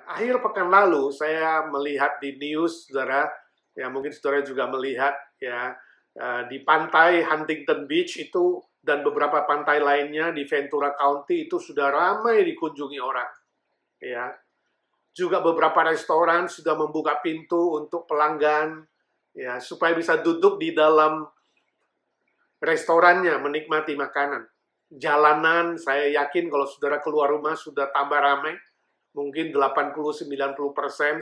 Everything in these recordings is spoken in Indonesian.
Akhir pekan lalu saya melihat di news, saudara, ya mungkin saudara juga melihat ya di pantai Huntington Beach itu dan beberapa pantai lainnya di Ventura County itu sudah ramai dikunjungi orang, ya. Juga beberapa restoran sudah membuka pintu untuk pelanggan, ya supaya bisa duduk di dalam restorannya menikmati makanan. Jalanan, saya yakin kalau saudara keluar rumah sudah tambah ramai. Mungkin 80-90%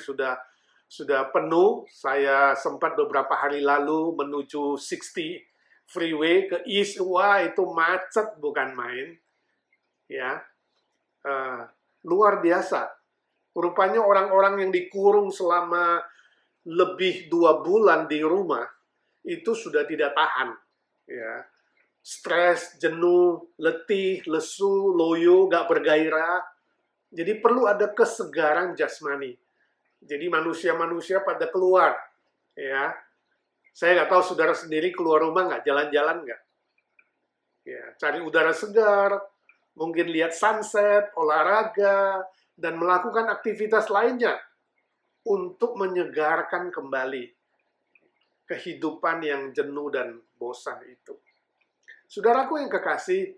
sudah penuh. Saya sempat beberapa hari lalu menuju 60 freeway ke East. Wah, itu macet bukan main. Ya, luar biasa. Rupanya orang-orang yang dikurung selama lebih 2 bulan di rumah itu sudah tidak tahan. Ya, stres, jenuh, letih, lesu, loyo, gak bergairah. Jadi perlu ada kesegaran jasmani. Jadi manusia-manusia pada keluar, ya. Saya nggak tahu saudara sendiri keluar rumah nggak, jalan-jalan nggak? Ya, cari udara segar, mungkin lihat sunset, olahraga, dan melakukan aktivitas lainnya untuk menyegarkan kembali kehidupan yang jenuh dan bosan itu. Saudaraku yang kekasih,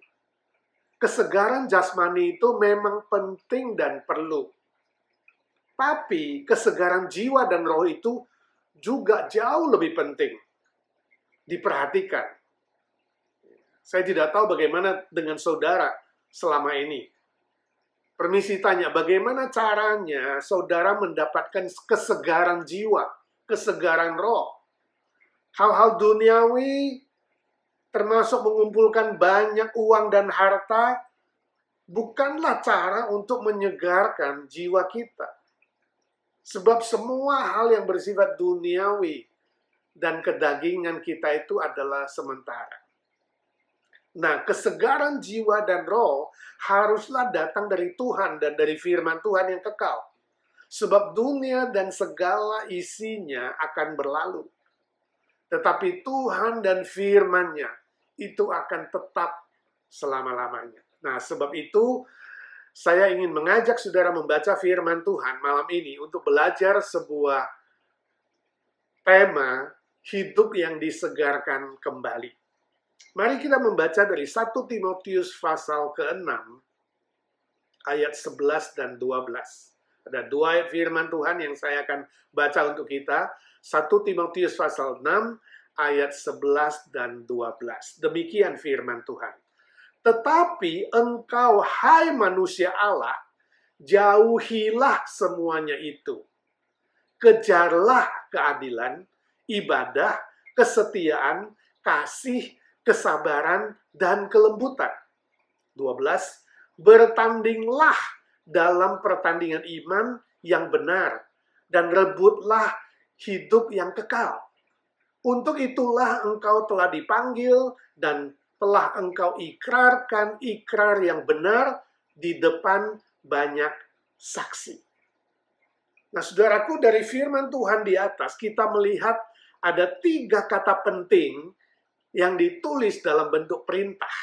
kesegaran jasmani itu memang penting dan perlu. Tapi kesegaran jiwa dan roh itu juga jauh lebih penting diperhatikan. Saya tidak tahu bagaimana dengan saudara selama ini. Permisi tanya, bagaimana caranya saudara mendapatkan kesegaran jiwa, kesegaran roh? Hal-hal duniawi termasuk mengumpulkan banyak uang dan harta, bukanlah cara untuk menyegarkan jiwa kita. Sebab semua hal yang bersifat duniawi dan kedagingan kita itu adalah sementara. Nah, kesegaran jiwa dan roh haruslah datang dari Tuhan dan dari firman Tuhan yang kekal. Sebab dunia dan segala isinya akan berlalu. Tetapi Tuhan dan firman-Nya itu akan tetap selama-lamanya. Nah, sebab itu saya ingin mengajak saudara membaca firman Tuhan malam ini untuk belajar sebuah tema hidup yang disegarkan kembali. Mari kita membaca dari 1 Timotius pasal ke-6 ayat 11 dan 12. Ada 2 ayat firman Tuhan yang saya akan baca untuk kita. 1 Timotius pasal 6 ayat 11 dan 12. Demikian firman Tuhan. Tetapi engkau, hai manusia Allah, jauhilah semuanya itu. Kejarlah keadilan, ibadah, kesetiaan, kasih, kesabaran, dan kelembutan. 12. Bertandinglah dalam pertandingan iman yang benar, dan rebutlah hidup yang kekal. Untuk itulah engkau telah dipanggil dan telah engkau ikrarkan ikrar yang benar di depan banyak saksi. Nah, saudaraku, dari firman Tuhan di atas, kita melihat ada 3 kata penting yang ditulis dalam bentuk perintah.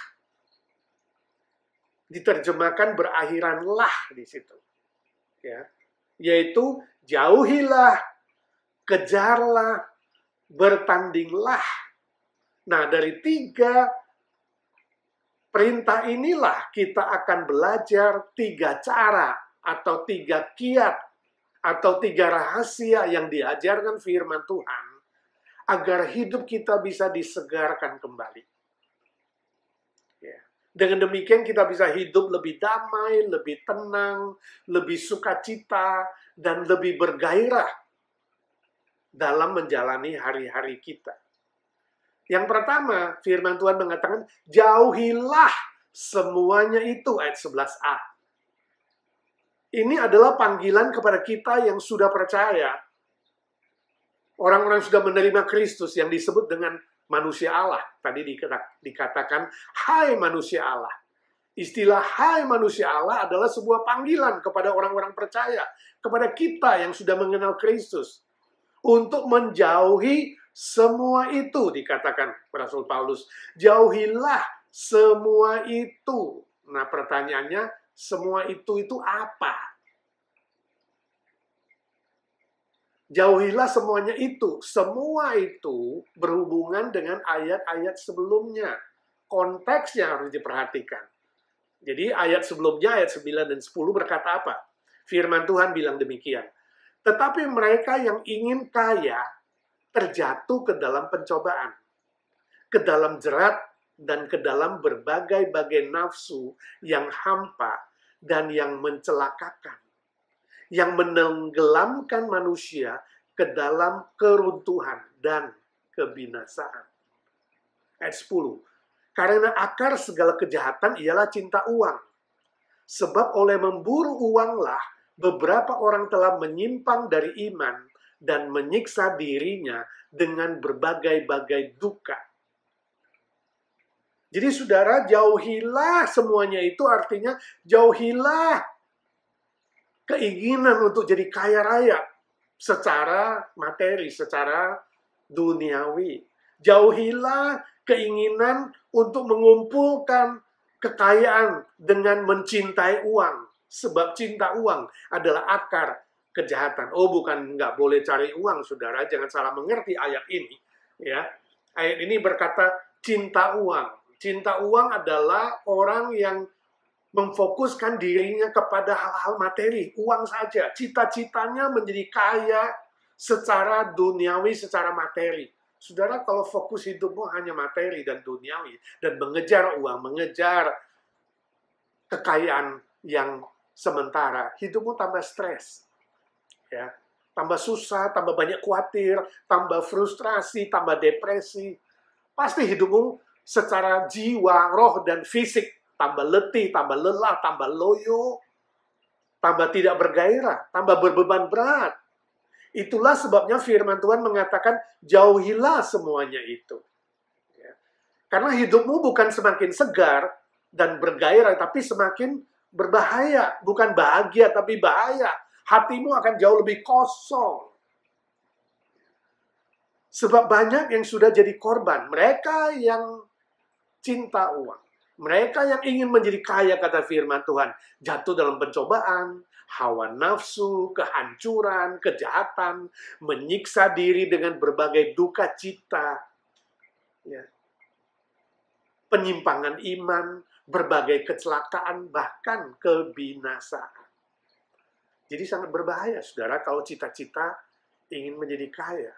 Diterjemahkan berakhiran lah di situ. Ya. Yaitu, jauhilah, kejarlah, bertandinglah. Nah, dari 3 perintah inilah kita akan belajar 3 cara atau 3 kiat atau 3 rahasia yang diajarkan firman Tuhan agar hidup kita bisa disegarkan kembali. Ya. Dengan demikian kita bisa hidup lebih damai, lebih tenang, lebih sukacita, dan lebih bergairah dalam menjalani hari-hari kita. Yang pertama, firman Tuhan mengatakan, jauhilah semuanya itu, ayat 11a. Ini adalah panggilan kepada kita yang sudah percaya. Orang-orang sudah menerima Kristus yang disebut dengan manusia Allah. Tadi dikatakan, hai manusia Allah. Istilah hai manusia Allah adalah sebuah panggilan kepada orang-orang percaya. Kepada kita yang sudah mengenal Kristus. Untuk menjauhi semua itu, dikatakan Rasul Paulus. Jauhilah semua itu. Nah, pertanyaannya, semua itu apa? Jauhilah semuanya itu. Semua itu berhubungan dengan ayat-ayat sebelumnya. Konteksnya harus diperhatikan. Jadi ayat sebelumnya, ayat 9 dan 10 berkata apa? Firman Tuhan bilang demikian. Tetapi mereka yang ingin kaya terjatuh ke dalam pencobaan, ke dalam jerat, dan ke dalam berbagai-bagai nafsu yang hampa dan yang mencelakakan, yang menenggelamkan manusia ke dalam keruntuhan dan kebinasaan. Ayat 10. Karena akar segala kejahatan ialah cinta uang. Sebab oleh memburu uanglah beberapa orang telah menyimpang dari iman dan menyiksa dirinya dengan berbagai-bagai duka. Jadi saudara, jauhilah semuanya itu artinya jauhilah keinginan untuk jadi kaya raya secara materi, secara duniawi. Jauhilah keinginan untuk mengumpulkan kekayaan dengan mencintai uang. Sebab cinta uang adalah akar kejahatan. Oh, bukan nggak boleh cari uang, saudara. Jangan salah mengerti ayat ini. Ya, ayat ini berkata cinta uang. Cinta uang adalah orang yang memfokuskan dirinya kepada hal-hal materi, uang saja. Cita-citanya menjadi kaya secara duniawi, secara materi. Saudara, kalau fokus hidupmu hanya materi dan duniawi, dan mengejar uang, mengejar kekayaan yang sementara, hidupmu tambah stres. Ya, tambah susah, tambah banyak khawatir, tambah frustrasi, tambah depresi. Pasti hidupmu secara jiwa, roh, dan fisik tambah letih, tambah lelah, tambah loyo, tambah tidak bergairah, tambah berbeban berat. Itulah sebabnya firman Tuhan mengatakan, jauhilah semuanya itu. Ya. Karena hidupmu bukan semakin segar dan bergairah, tapi semakin berbahaya. Bukan bahagia, tapi bahaya. Hatimu akan jauh lebih kosong. Sebab banyak yang sudah jadi korban. Mereka yang cinta uang. Mereka yang ingin menjadi kaya, kata firman Tuhan, jatuh dalam pencobaan, hawa nafsu, kehancuran, kejahatan, menyiksa diri dengan berbagai duka cita, ya. Penyimpangan iman, berbagai kecelakaan, bahkan kebinasaan. Jadi sangat berbahaya, saudara, kalau cita-cita ingin menjadi kaya.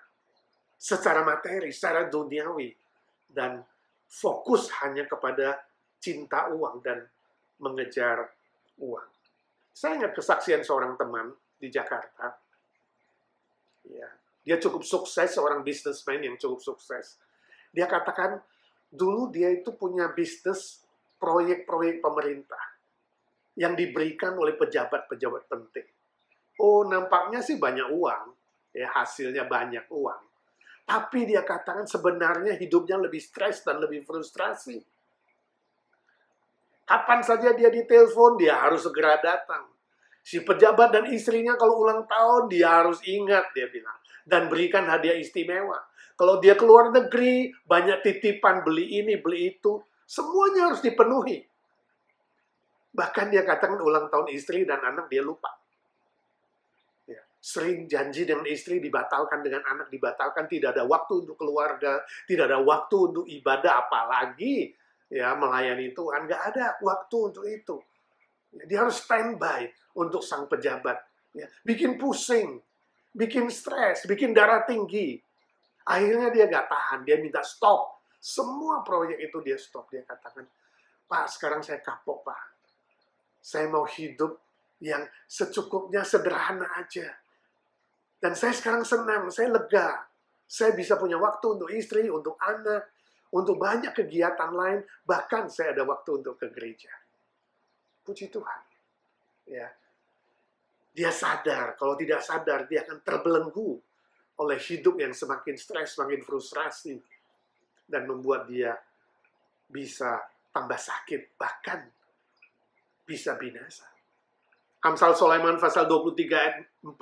Secara materi, secara duniawi. Dan fokus hanya kepada cinta uang dan mengejar uang. Saya ingat kesaksian seorang teman di Jakarta. Ya, dia cukup sukses, seorang businessman yang cukup sukses. Dia katakan, dulu dia itu punya bisnis proyek-proyek pemerintah yang diberikan oleh pejabat-pejabat penting. Oh, nampaknya sih banyak uang, ya, hasilnya banyak uang. Tapi dia katakan sebenarnya hidupnya lebih stres dan lebih frustrasi. Kapan saja dia ditelepon, dia harus segera datang. Si pejabat dan istrinya kalau ulang tahun, dia harus ingat, dia bilang. Dan berikan hadiah istimewa. Kalau dia keluar negeri, banyak titipan, beli ini, beli itu. Semuanya harus dipenuhi. Bahkan dia katakan ulang tahun istri dan anak dia lupa. Ya, sering janji dengan istri dibatalkan, dengan anak dibatalkan. Tidak ada waktu untuk keluarga, tidak ada waktu untuk ibadah, apalagi ya melayani Tuhan. Nggak ada waktu untuk itu. Dia harus standby untuk sang pejabat. Ya, bikin pusing, bikin stres, bikin darah tinggi. Akhirnya dia nggak tahan, dia minta stop. Semua proyek itu dia stop. Dia katakan, Pak, sekarang saya kapok, Pak. Saya mau hidup yang secukupnya, sederhana aja. Dan saya sekarang senang, saya lega. Saya bisa punya waktu untuk istri, untuk anak, untuk banyak kegiatan lain, bahkan saya ada waktu untuk ke gereja. Puji Tuhan. Ya. Dia sadar, kalau tidak sadar, dia akan terbelenggu oleh hidup yang semakin stres, semakin frustrasi, dan membuat dia bisa tambah sakit, bahkan bisa binasa. Amsal Sulaiman pasal 23 ayat 4-5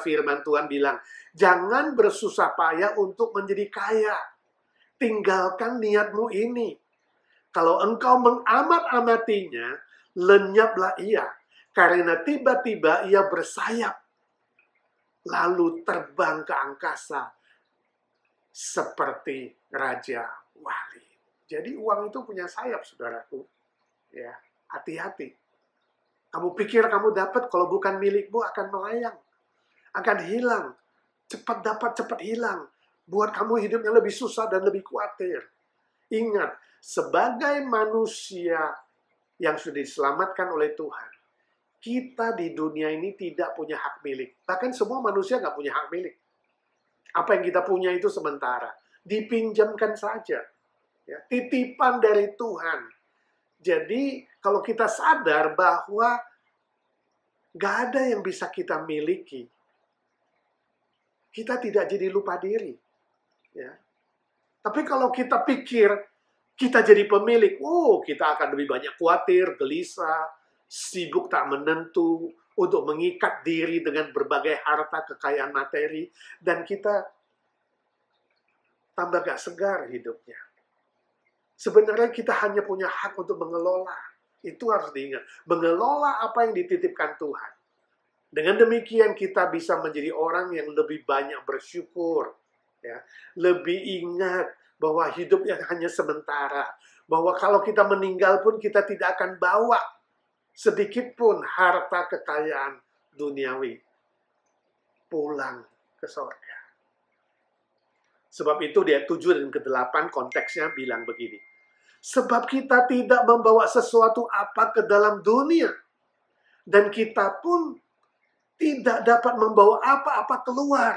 firman Tuhan bilang, jangan bersusah payah untuk menjadi kaya. Tinggalkan niatmu ini. Kalau engkau mengamat-amatinya, lenyaplah ia. Karena tiba-tiba ia bersayap. lalu terbang ke angkasa seperti Raja Wali. Jadi uang itu punya sayap, saudaraku. Ya, hati-hati. Kamu pikir kamu dapat, kalau bukan milikmu akan melayang. Akan hilang. Cepat dapat, cepat hilang. Buat kamu hidupnya lebih susah dan lebih khawatir. Ingat, sebagai manusia yang sudah diselamatkan oleh Tuhan, kita di dunia ini tidak punya hak milik. Bahkan semua manusia nggak punya hak milik. Apa yang kita punya itu sementara. Dipinjamkan saja. Ya, titipan dari Tuhan. Jadi, kalau kita sadar bahwa nggak ada yang bisa kita miliki, kita tidak jadi lupa diri. Ya. Tapi kalau kita pikir kita jadi pemilik, kita akan lebih banyak khawatir, gelisah, sibuk tak menentu, untuk mengikat diri dengan berbagai harta kekayaan materi, dan kita tambah gak segar hidupnya. Sebenarnya kita hanya punya hak untuk mengelola. Itu harus diingat. Mengelola apa yang dititipkan Tuhan. Dengan demikian kita bisa menjadi orang yang lebih banyak bersyukur. Ya. Lebih ingat bahwa hidupnya hanya sementara. Bahwa kalau kita meninggal pun kita tidak akan bawa sedikit pun harta kekayaan duniawi pulang ke sorga. Sebab itu di ayat 7 dan ke-8 konteksnya bilang begini. Sebab kita tidak membawa sesuatu apa ke dalam dunia. Dan kita pun tidak dapat membawa apa-apa keluar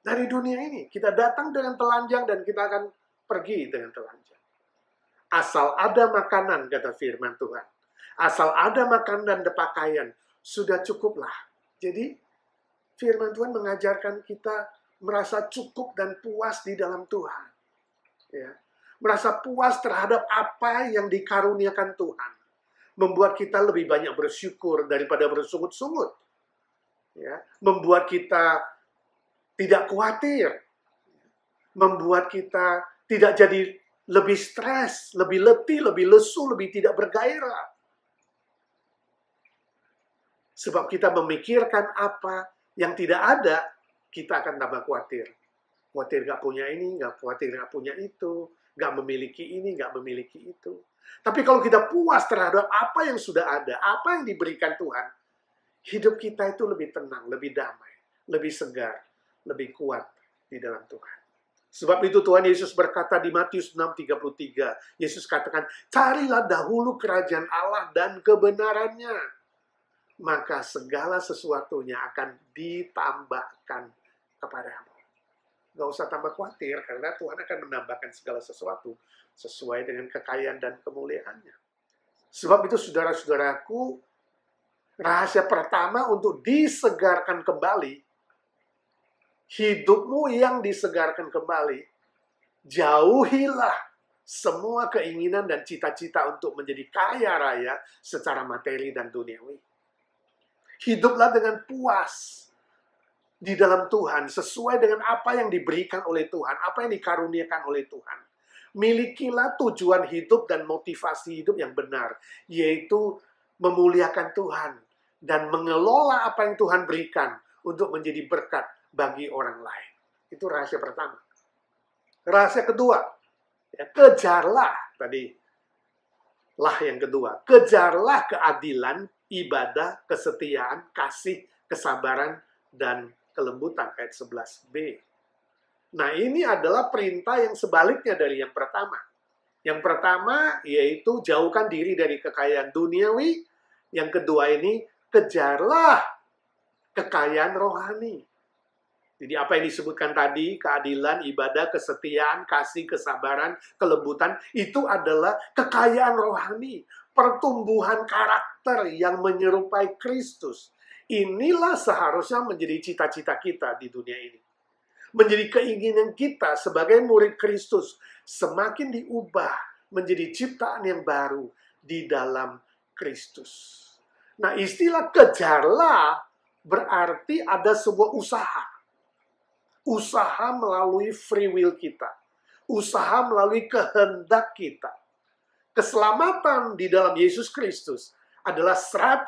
dari dunia ini. Kita datang dengan telanjang dan kita akan pergi dengan telanjang. Asal ada makanan, kata firman Tuhan. Asal ada makanan dan pakaian, sudah cukuplah. Jadi, firman Tuhan mengajarkan kita merasa cukup dan puas di dalam Tuhan. Ya. Merasa puas terhadap apa yang dikaruniakan Tuhan. Membuat kita lebih banyak bersyukur daripada bersungut-sungut. Ya. Membuat kita tidak khawatir. Membuat kita tidak jadi lebih stres, lebih letih, lebih lesu, lebih tidak bergairah. Sebab kita memikirkan apa yang tidak ada, kita akan tambah khawatir. Khawatir gak punya ini, khawatir gak punya itu, gak memiliki ini, gak memiliki itu. Tapi kalau kita puas terhadap apa yang sudah ada, apa yang diberikan Tuhan, hidup kita itu lebih tenang, lebih damai, lebih segar, lebih kuat di dalam Tuhan. Sebab itu Tuhan Yesus berkata di Matius 6:33, Yesus katakan, carilah dahulu kerajaan Allah dan kebenarannya, maka segala sesuatunya akan ditambahkan kepadamu. Gak usah tambah khawatir, karena Tuhan akan menambahkan segala sesuatu sesuai dengan kekayaan dan kemuliaannya. Sebab itu saudara-saudaraku, rahasia pertama untuk disegarkan kembali, hidupmu yang disegarkan kembali, jauhilah semua keinginan dan cita-cita untuk menjadi kaya raya secara materi dan duniawi. Hiduplah dengan puas di dalam Tuhan, sesuai dengan apa yang diberikan oleh Tuhan, apa yang dikaruniakan oleh Tuhan. Milikilah tujuan hidup dan motivasi hidup yang benar, yaitu memuliakan Tuhan dan mengelola apa yang Tuhan berikan untuk menjadi berkat bagi orang lain. Itu rahasia pertama. Rahasia kedua, ya, kejarlah tadi. Lah yang kedua, kejarlah keadilan, ibadah, kesetiaan, kasih, kesabaran, dan kelembutan. Ayat 11b. Nah, ini adalah perintah yang sebaliknya dari yang pertama. Yang pertama, yaitu jauhkan diri dari kekayaan duniawi. Yang kedua ini, kejarlah kekayaan rohani. Jadi apa yang disebutkan tadi, keadilan, ibadah, kesetiaan, kasih, kesabaran, kelembutan, itu adalah kekayaan rohani. Pertumbuhan karakter yang menyerupai Kristus. Inilah seharusnya menjadi cita-cita kita di dunia ini. Menjadi keinginan kita sebagai murid Kristus. Semakin diubah menjadi ciptaan yang baru di dalam Kristus. Nah, istilah kejarlah berarti ada sebuah usaha. Usaha melalui free will kita. Usaha melalui kehendak kita. Keselamatan di dalam Yesus Kristus adalah 100%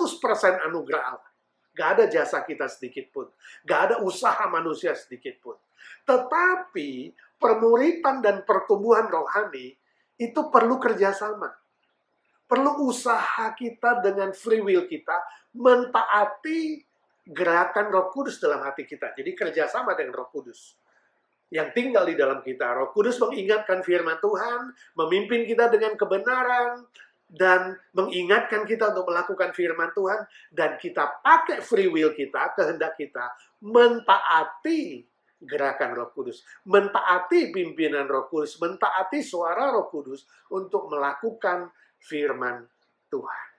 anugerah Allah. Gak ada jasa kita sedikit pun. Gak ada usaha manusia sedikit pun. Tetapi permuritan dan pertumbuhan rohani itu perlu kerjasama. Perlu usaha kita dengan free will kita mentaati gerakan Roh Kudus dalam hati kita. Jadi kerjasama dengan Roh Kudus yang tinggal di dalam kita. Roh Kudus mengingatkan firman Tuhan, memimpin kita dengan kebenaran, dan mengingatkan kita untuk melakukan firman Tuhan, dan kita pakai free will kita, kehendak kita, mentaati gerakan Roh Kudus, mentaati pimpinan Roh Kudus, mentaati suara Roh Kudus untuk melakukan firman Tuhan.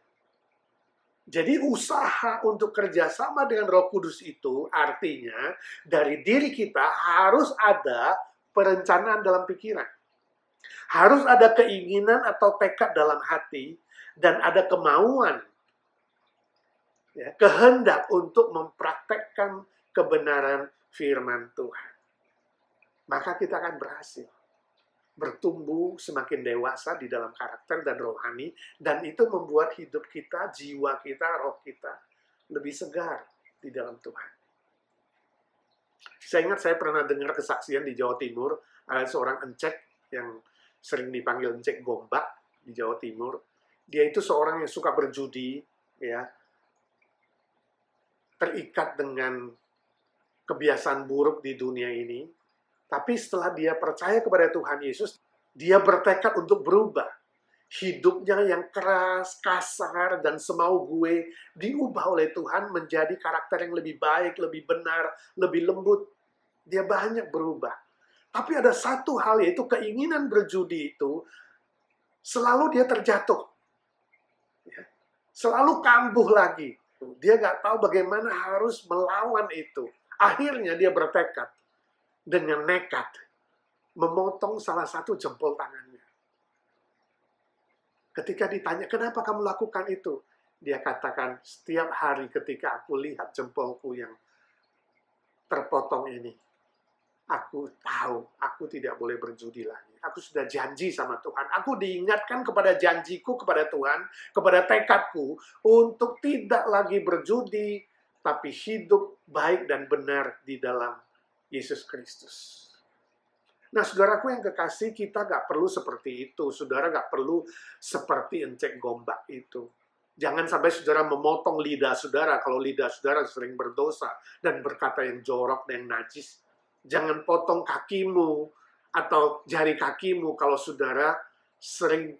Jadi usaha untuk kerjasama dengan Roh Kudus itu artinya dari diri kita harus ada perencanaan dalam pikiran. Harus ada keinginan atau tekad dalam hati dan ada kemauan, ya, kehendak untuk mempraktekkan kebenaran firman Tuhan. Maka kita akan berhasil bertumbuh semakin dewasa di dalam karakter dan rohani, dan itu membuat hidup kita, jiwa kita, roh kita lebih segar di dalam Tuhan. Saya ingat saya pernah dengar kesaksian di Jawa Timur, ada seorang encek yang sering dipanggil encek Gombak di Jawa Timur. Dia itu seorang yang suka berjudi, ya, terikat dengan kebiasaan buruk di dunia ini. Tapi setelah dia percaya kepada Tuhan Yesus, dia bertekad untuk berubah. Hidupnya yang keras, kasar, dan semau gue diubah oleh Tuhan menjadi karakter yang lebih baik, lebih benar, lebih lembut. Dia banyak berubah. Tapi ada satu hal, yaitu keinginan berjudi itu selalu dia terjatuh. Ya. Selalu kambuh lagi. Dia nggak tahu bagaimana harus melawan itu. Akhirnya dia bertekad dengan nekat memotong salah satu jempol tangannya. Ketika ditanya, kenapa kamu lakukan itu? Dia katakan, setiap hari ketika aku lihat jempolku yang terpotong ini, aku tahu aku tidak boleh berjudi lagi. Aku sudah janji sama Tuhan. Aku diingatkan kepada janjiku kepada Tuhan, kepada tekadku untuk tidak lagi berjudi, tapi hidup baik dan benar di dalam Yesus Kristus. Nah, saudaraku yang kekasih, kita gak perlu seperti itu. Saudara gak perlu seperti encek Gombak itu. Jangan sampai saudara memotong lidah saudara kalau lidah saudara sering berdosa dan berkata yang jorok dan yang najis. Jangan potong kakimu atau jari kakimu kalau saudara sering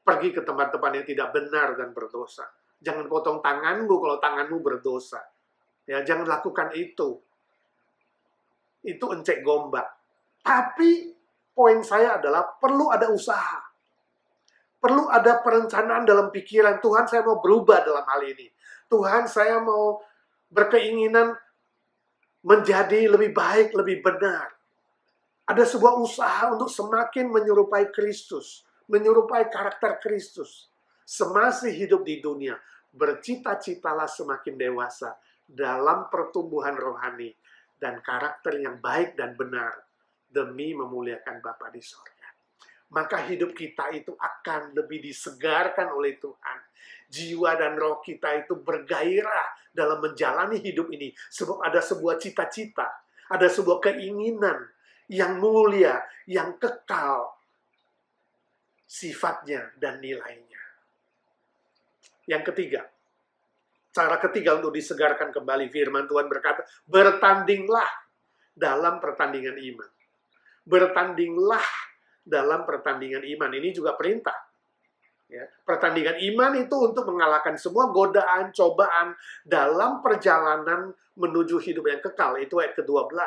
pergi ke tempat-tempat yang tidak benar dan berdosa. Jangan potong tanganmu kalau tanganmu berdosa. Ya, jangan lakukan itu. Itu encek Gombak. Tapi poin saya adalah perlu ada usaha. Perlu ada perencanaan dalam pikiran. Tuhan, saya mau berubah dalam hal ini. Tuhan, saya mau berkeinginan menjadi lebih baik, lebih benar. Ada sebuah usaha untuk semakin menyerupai Kristus, menyerupai karakter Kristus. Semasih hidup di dunia, bercita-citalah semakin dewasa dalam pertumbuhan rohani dan karakter yang baik dan benar demi memuliakan Bapa di sorga. Maka hidup kita itu akan lebih disegarkan oleh Tuhan. Jiwa dan roh kita itu bergairah dalam menjalani hidup ini. Sebab ada sebuah cita-cita, ada sebuah keinginan yang mulia, yang kekal sifatnya dan nilainya. Yang ketiga, cara ketiga untuk disegarkan kembali, firman Tuhan berkata, bertandinglah dalam pertandingan iman. Bertandinglah dalam pertandingan iman. Ini juga perintah. Ya. Pertandingan iman itu untuk mengalahkan semua godaan, cobaan dalam perjalanan menuju hidup yang kekal. Itu ayat ke-12.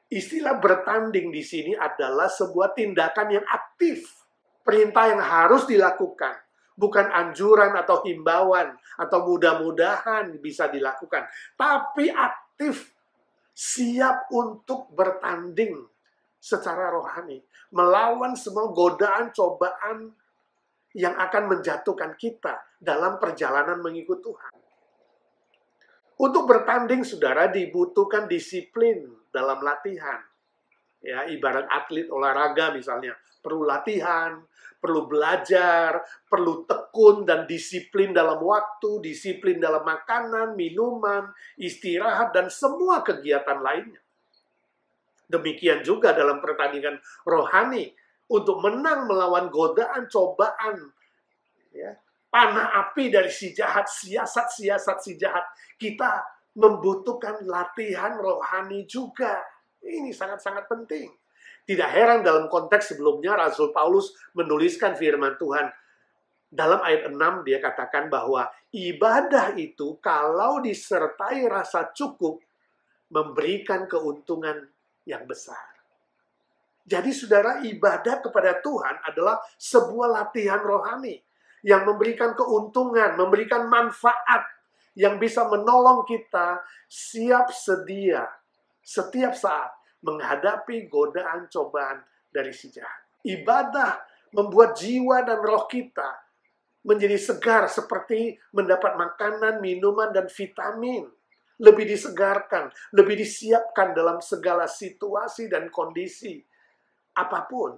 Istilah bertanding di sini adalah sebuah tindakan yang aktif. Perintah yang harus dilakukan. Bukan anjuran atau himbauan atau mudah-mudahan bisa dilakukan. Tapi aktif, siap untuk bertanding secara rohani, melawan semua godaan, cobaan yang akan menjatuhkan kita dalam perjalanan mengikut Tuhan. Untuk bertanding, saudara, dibutuhkan disiplin dalam latihan. Ya, ibarat atlet olahraga misalnya, perlu latihan, perlu belajar, perlu tekun dan disiplin dalam waktu, disiplin dalam makanan, minuman, istirahat, dan semua kegiatan lainnya. Demikian juga dalam pertandingan rohani, untuk menang melawan godaan, cobaan, ya, panah api dari si jahat, siasat-siasat si jahat, kita membutuhkan latihan rohani juga. Ini sangat-sangat penting. Tidak heran dalam konteks sebelumnya Rasul Paulus menuliskan firman Tuhan. Dalam ayat 6 dia katakan bahwa ibadah itu kalau disertai rasa cukup memberikan keuntungan yang besar. Jadi saudara, ibadah kepada Tuhan adalah sebuah latihan rohani yang memberikan keuntungan, memberikan manfaat yang bisa menolong kita siap sedia setiap saat menghadapi godaan cobaan dari si jahat. Ibadah membuat jiwa dan roh kita menjadi segar seperti mendapat makanan, minuman, dan vitamin. Lebih disegarkan, lebih disiapkan dalam segala situasi dan kondisi apapun.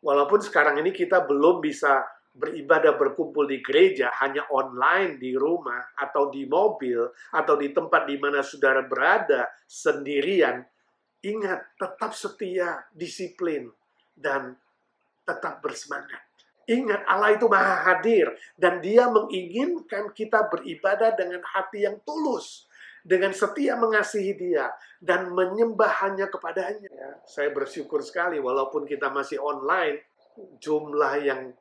Walaupun sekarang ini kita belum bisa beribadah berkumpul di gereja, hanya online di rumah, atau di mobil, atau di tempat di mana saudara berada sendirian, ingat, tetap setia, disiplin, dan tetap bersemangat. Ingat, Allah itu maha hadir, dan dia menginginkan kita beribadah dengan hati yang tulus, dengan setia mengasihi dia, dan menyembah hanya kepadanya. Ya, saya bersyukur sekali, walaupun kita masih online, jumlah yang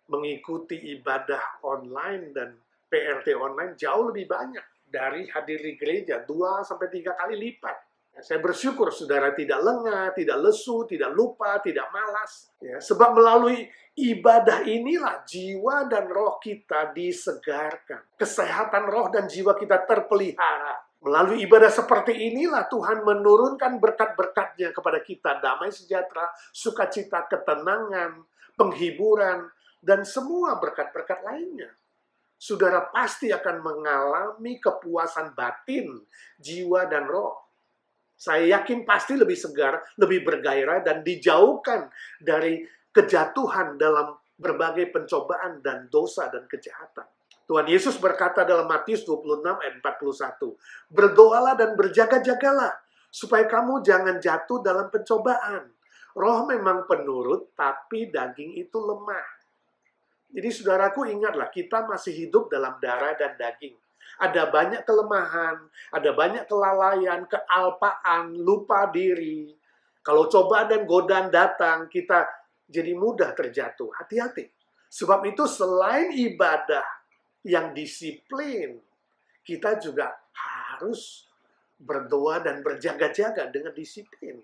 mengikuti ibadah online dan PRT online jauh lebih banyak dari hadir di gereja, 2-3 kali lipat. Saya bersyukur saudara tidak lengah, tidak lesu, tidak lupa, tidak malas. Ya, sebab melalui ibadah inilah jiwa dan roh kita disegarkan. Kesehatan roh dan jiwa kita terpelihara. Melalui ibadah seperti inilah Tuhan menurunkan berkat-berkat-Nya kepada kita. Damai sejahtera, sukacita, ketenangan, penghiburan, dan semua berkat-berkat lainnya. Saudara pasti akan mengalami kepuasan batin, jiwa, dan roh. Saya yakin pasti lebih segar, lebih bergairah, dan dijauhkan dari kejatuhan dalam berbagai pencobaan dan dosa dan kejahatan. Tuhan Yesus berkata dalam Matius 26 ayat 41, berdoalah dan berjaga-jagalah, supaya kamu jangan jatuh dalam pencobaan. Roh memang penurut, tapi daging itu lemah. Jadi saudaraku ingatlah, kita masih hidup dalam darah dan daging. Ada banyak kelemahan, ada banyak kelalaian, kealpaan, lupa diri. Kalau cobaan dan godaan datang, kita jadi mudah terjatuh. Hati-hati. Sebab itu selain ibadah yang disiplin, kita juga harus berdoa dan berjaga-jaga dengan disiplin.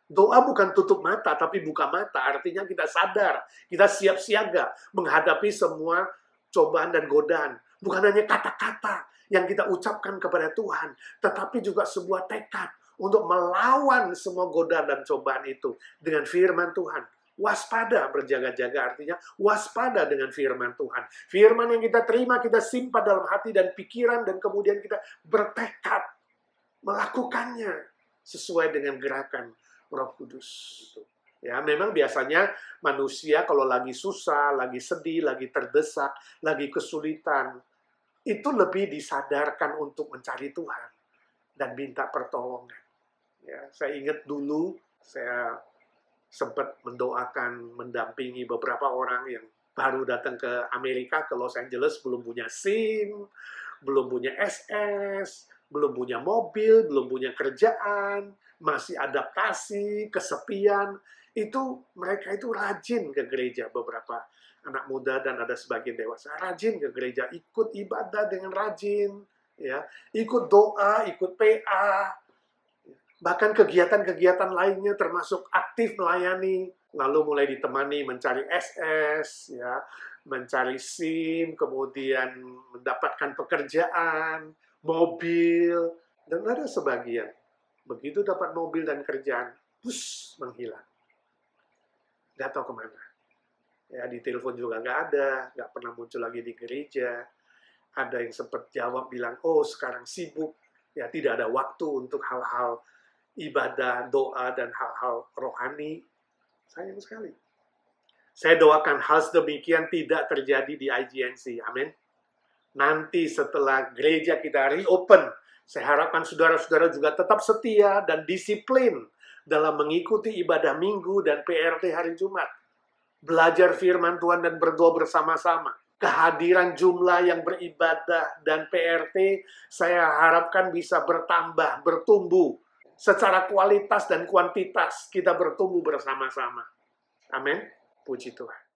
Doa bukan tutup mata, tapi buka mata. Artinya kita sadar, kita siap siaga menghadapi semua cobaan dan godaan. Bukan hanya kata-kata yang kita ucapkan kepada Tuhan, tetapi juga sebuah tekad untuk melawan semua godaan dan cobaan itu dengan firman Tuhan. Waspada, berjaga-jaga artinya waspada dengan firman Tuhan. Firman yang kita terima, kita simpan dalam hati dan pikiran, dan kemudian kita bertekad melakukannya sesuai dengan gerakan Roh Kudus. Ya, memang biasanya manusia kalau lagi susah, lagi sedih, lagi terdesak, lagi kesulitan, itu lebih disadarkan untuk mencari Tuhan dan minta pertolongan. Ya, saya ingat dulu saya sempat mendoakan, mendampingi beberapa orang yang baru datang ke Amerika, ke Los Angeles, belum punya SIM, belum punya SS, belum punya mobil, belum punya kerjaan, masih adaptasi, kesepian. Itu mereka itu rajin ke gereja, beberapa anak muda dan ada sebagian dewasa rajin ke gereja, ikut ibadah dengan rajin, ya, ikut doa, ikut PA, bahkan kegiatan-kegiatan lainnya termasuk aktif melayani, lalu mulai ditemani mencari SS, ya, mencari SIM, kemudian mendapatkan pekerjaan, mobil, dan ada sebagian begitu dapat mobil dan kerjaan, menghilang. Nggak tahu kemana. Ya, di telepon juga nggak ada, nggak pernah muncul lagi di gereja. Ada yang sempat jawab bilang, oh sekarang sibuk, ya tidak ada waktu untuk hal-hal ibadah, doa, dan hal-hal rohani. Sayang sekali. Saya doakan hal sedemikian tidak terjadi di IGNC. Amin. Nanti setelah gereja kita reopen, saya harapkan saudara-saudara juga tetap setia dan disiplin dalam mengikuti ibadah minggu dan PRT hari Jumat. Belajar firman Tuhan dan berdoa bersama-sama. Kehadiran jumlah yang beribadah dan PRT saya harapkan bisa bertambah, bertumbuh. Secara kualitas dan kuantitas kita bertumbuh bersama-sama. Amin. Puji Tuhan.